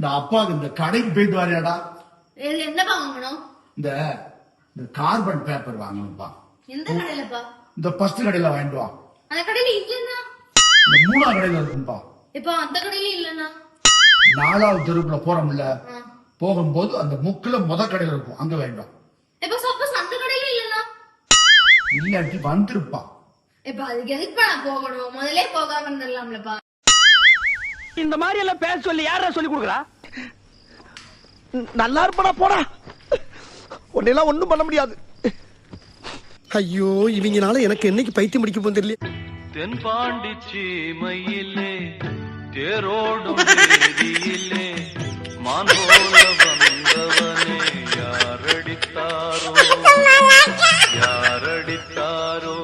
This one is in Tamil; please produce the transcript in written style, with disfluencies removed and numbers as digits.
இந்த அப்பாவுக்கு இந்த கடைக்கு போயிட்டு வரையாடா. என்னப்பா வாங்கணும்? இந்த கார்பன் பேப்பர் வாங்கணும்ப்பா. எந்த கடையிலப்பா? இந்த ஃபர்ஸ்ட் கடையில வாங்கிட்டு வா. அந்த கடையில இல்லன்னா? இந்த 3ஆவது கடையில இருக்கும்பா. இப்ப அந்த கடையில இல்லன்னா? 4வது தெருவுல போறோம்ல, போகும்போது அந்த முக்குல கடையில இருக்கும், அங்க வேண்டும். இப்ப சப்போஸ் அந்த கடையில இல்லன்னா? இல்லாட்டி வந்துருப்பா. இப்ப அதுக்கு எதுக்குப்பா நான் போகணும்? முதல்ல போகாம இருந்திரலாம்லப்பா. இந்த மாதிரி எல்லாம் பேச சொல்லி யாரா சொல்லி கொடுக்குறா? நல்லா இருப்படா போடா, உன்னெல்லாம் ஒண்ணும் பண்ண முடியாது. ஐயோ, இவங்கனால எனக்கு என்னைக்கு பைத்தியம் முடிக்க போகுது தெரியல. தென்பாண்டி சீமையிலே தேரோடும் வீதியிலே மான் போல வந்தவனே யாரடித்தாரோ யாரடித்தாரோ